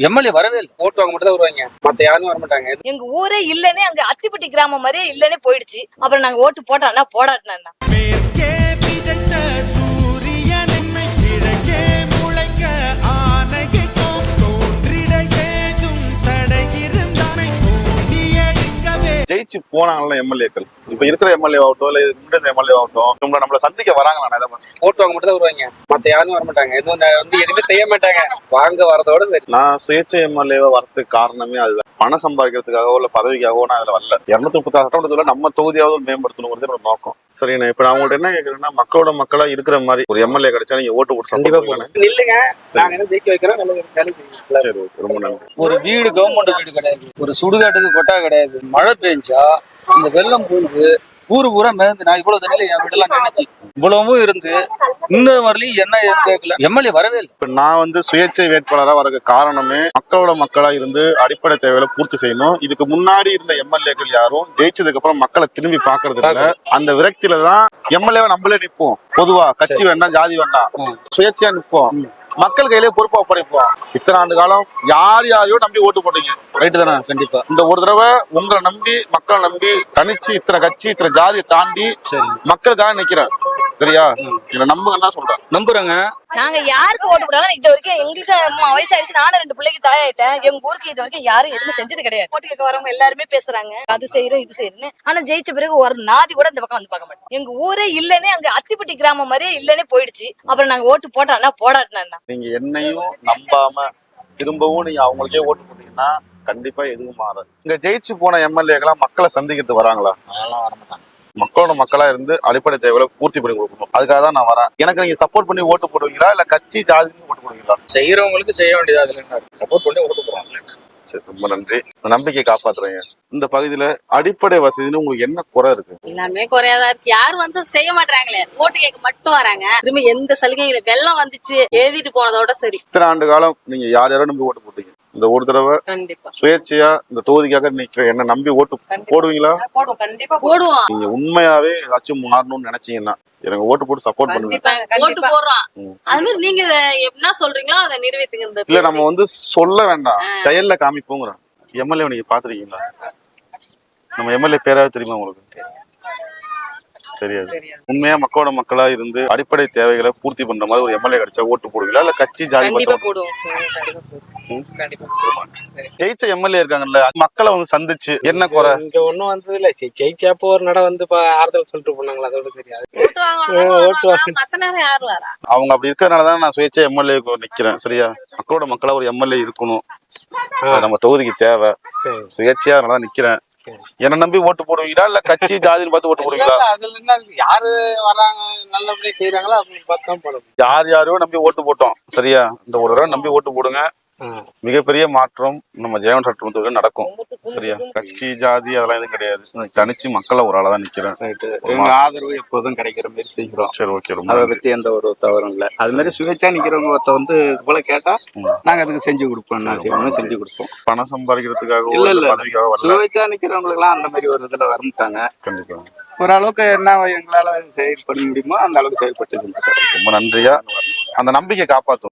MLA வரவே இல்லை. ஓட்டு வாங்க மட்டும் தான் வருவாங்க, மத்த யாரும் வர மாட்டாங்க. எங்க ஊரே இல்லனே அங்க அத்திப்பட்டி கிராமம் மாதிரியே இல்லனே போயிடுச்சு. அப்புறம் நாங்க ஓட்டு போட்டானா போடாட்டினா ஜெயிச்சு போனாங்கல்ல எம்எல்ஏக்கள், இப்ப இருக்கிற எம்எல்ஏ ஆகட்டும் இல்ல முன்னாடி எம்எல்ஏ ஆகட்டும், இவங்க நம்மள சந்திக்க வராங்களா? ஓட்டு வாங்க மட்டும் தான் வருவாங்க, மத்த யாரும் வர மாட்டாங்க. எதுவுமே செய்ய மாட்டாங்க, வாங்க வரதோட சரி. நான் சுயேட்சை எம்எல்ஏவை வரதுக்கு காரணமே அதுதான். பணம் சம்பாதிக்கிறதுக்காகவோ இல்ல பதவிக்காகவோ நான் அதுல வரல. 236 சட்டமன்றத்துல நம்ம தொகுதியாவது மேம்படுத்தணுங்கிறது என்னோட நோக்கம். சரி, நான் இப்ப நான் உங்கள்ட்ட என்ன கேக்குறேன்னா, மக்களோட மக்களா இருக்கிற மாதிரி ஒரு எம்எல்ஏ கிடைச்சா நீங்க ஓட்டு போட்டு கண்டிப்பா போகணும். இல்லைங்க, நாங்க என்ன ஜெயிக்க வைக்கிறோம், நல்ல வேலை செய்யலாம். சரி, ரொம்ப நன்றி. ஒரு வீடு கவர்மெண்ட் வீடு கிடையாது, ஒரு சுடுகாட்டுக்கு கொட்டா கிடையாது. மழை பெஞ்சா இந்த வெள்ளம் பூந்து ஊரு பூரா மேந்து, நான் இவ்வளவு தண்ணியில என் வீடெல்லாம் நினைச்சு இவ்வளவும் இருந்து இன்னும் வரலையும் என்ன கேட்கல. எம்எல்ஏ வரவே இல்லை. இப்ப நான் சுயேட்சை வேட்பாளரா வரக்கு காரணமே மக்களோட மக்களா இருந்து அடிப்படை தேவைகளை பூர்த்தி செய்யணும். இதுக்கு முன்னாடி இருந்த எம்எல்ஏக்கள் யாரும் ஜெயிச்சதுக்கு அப்புறம் மக்களை திரும்பி பாக்குறது இல்ல. அந்த விரக்தியில தான் எம்எல்ஏவை நம்மளே நிற்போம். பொதுவா கட்சி வேண்டாம், ஜாதி வேண்டாம், சுயேட்சையா நிற்போம், மக்கள் கையிலே பொறுப்பா ஒப்படைப்போம். இத்தனை ஆண்டு காலம் யார் யாரையோ நம்பி ஓட்டு போட்டீங்க, ரைட்டு தானே? கண்டிப்பா. இந்த ஒரு தடவை உங்களை நம்பி, மக்களை நம்பி தனிச்சு இத்தனை கட்சி இத்தனை ஜாதியை தாண்டி மக்களுக்காக நிக்கிறேன். சரியா? என்ன நம்புங்கன்னா சொல்றேன். நம்புறேங்க. நாங்க யாருக்கு ஓட்டு போட்டாலும் இது வரைக்கும் எங்களுக்கு வயசாயிடுச்சு. நானும் 2 பிள்ளைக்கு தாயாயிட்டேன். எங்க ஊருக்கு இது வரைக்கும் யாரும் எதுவுமே செஞ்சது கிடையாது. ஓட்டு கேட்க வரவங்க எல்லாருமே பேசுறாங்க, அது செய்யறோம் இது செய்யறேன்னு. ஆனா ஜெயிச்ச பிறகு ஒரு நாதி கூட இந்த பக்கம் வந்து பார்க்க மாட்டோம். எங்க ஊரே இல்லனே அங்க அத்திப்பட்டி கிராமம் மாதிரியே இல்லனே போயிடுச்சு. அப்புறம் நாங்க ஓட்டு போட்டானா போடாட்டினா நீங்க என்னையும் நம்பாம திரும்பவும் நீங்க அவங்களுக்கே ஓட்டு போட்டீங்கன்னா கண்டிப்பா எதுவும் மாறாது. இங்க ஜெயிச்சு போன எம்எல்ஏக்கெல்லாம் மக்களை சந்திக்கிறது வராங்களா? அதெல்லாம் வரமாட்டாங்க. மக்களோட மக்களா இருந்து அடிப்படை தேவைகளை பூர்த்தி பண்ணி கொடுக்கணும். அதுக்காக தான் நான் வரேன். எனக்கு நீங்க சப்போர்ட் பண்ணி ஓட்டு போடுவீங்களா இல்ல கட்சி ஜாதி ஓட்டு போடுவீங்களா? செய்யறவங்களுக்கு செய்ய வேண்டியதா, அதுல சப்போர்ட் பண்ணி ஓட்டு போடுவாங்க. சரி, ரொம்ப நன்றி. நம்பிக்கை காப்பாத்துறீங்க. இந்த பகுதியில அடிப்படை வசதின்னு உங்களுக்கு என்ன குறை இருக்கு? எல்லாமே குறையாதான் இருக்கு. யாரும் செய்ய மாட்டாங்களே, ஓட்டு கேட்க மட்டும் வராங்க. திரும்ப எந்த சலுகைகளை வெள்ளம் வந்துச்சு எழுதிட்டு போனதோட சரி. இத்தனை ஆண்டு காலம் நீங்க யார் யாரோ நம்பி ஓட்டு போட்டீங்க. இந்த ஒரு தடவை கண்டிப்பா சுயேட்சையா இந்த தொகுதிக்காக நிக்கிற என்ன நம்பி ஓட்டு போடுவீங்களா? கண்டிப்பா போடுவோம். நீங்க உண்மையாவே ஏதாச்சும் மாறணும்னு நினைச்சீங்கன்னா எனக்கு ஓட்டு போட்டு சப்போர்ட் பண்ணுங்க. ஓட்டு போடுறோம். அது மாதிரி நீங்க என்ன சொல்றீங்களோ அதை நிறைவேற்றுங்க. இல்ல, நம்ம சொல்ல வேண்டாம், செயல்ல காமிப்போங்கிறோம். எம்எல்ஏ நீங்க பாத்துருக்கீங்களா? நம்ம எம்எல்ஏ பேராவது தெரியுமா உங்களுக்கு? தெரியாது. உண்மையா மக்களோட மக்களா இருந்து அடிப்படை தேவைகளை பூர்த்தி பண்ற மாதிரி ஒரு எம்எல்ஏ கிடைச்சா ஓட்டு போடுவீங்களா இல்ல கட்சி ஜாதி போடுவோம்? ஜெயிச்ச எம்எல்ஏ இருக்காங்கல்ல, மக்களை சந்திச்சு என்ன குறை? இங்க ஒண்ணும் வந்தது இல்ல. ஜெயிச்சப்போ ஒரு நட வந்து ஆறுதல் சொல்லிட்டு போனாங்களா, அதோட தெரியாது. அவங்க அப்படி இருக்கிறதுனாலதான் நான் சுயேட்சை எம்எல்ஏ நிக்கிறேன். சரியா? மக்களோட மக்களா ஒரு எம்எல்ஏ இருக்கணும், நம்ம தொகுதிக்கு தேவை. சுயேட்சையா அதனாலதான் நிக்கிறேன். என்ன நம்பி ஓட்டு போடுவீங்களா இல்ல கட்சி ஜாதின்னு பார்த்து ஓட்டு போடுவீங்களா? அதுல என்ன யாரு வராங்க நல்லபடியா செய்யறாங்களோ அப்படின்னு பார்த்து தான் போடுவோம். யார் யாரையோ நம்பி ஓட்டு போட்டோம். சரியா? இந்த ஒரு தடவை நம்பி ஓட்டு போடுங்க. மிகப்பெரிய மாற்றம் நம்ம ஜெயவன் சட்டமன்றத்துல நடக்கும். சரியா? கட்சி ஜாதி அதெல்லாம் எதுவும் கிடையாது. தனிச்சு மக்களை ஒரு ஆளா தான் நிக்கிறேன். ஆதரவு எப்போதும் கிடைக்கிற மாதிரி செய்கிறோம். சரி, ஓகே. அதை பத்தி எந்த ஒரு தவறும் இல்லை. அது மாதிரி சுயேட்சா நிக்கிறவங்க ஒருத்த இது போல கேட்டா நாங்க அதுக்கு செஞ்சு கொடுப்போம். நான் செய்யணும் செஞ்சு கொடுப்போம். பணம் சம்பாதிக்கிறதுக்காக இல்ல பதவிக்காக சுயேட்சா நிக்கிறவங்களுக்கு எல்லாம் அந்த மாதிரி ஒரு இதுல வரமாட்டாங்க. கண்டிப்பா ஓரளவுக்கு என்ன எங்களால செயல்பட முடியுமோ அந்த அளவுக்கு செயல்பட்டு செஞ்சு. ரொம்ப நன்றியா. அந்த நம்பிக்கை காப்பாற்றும்.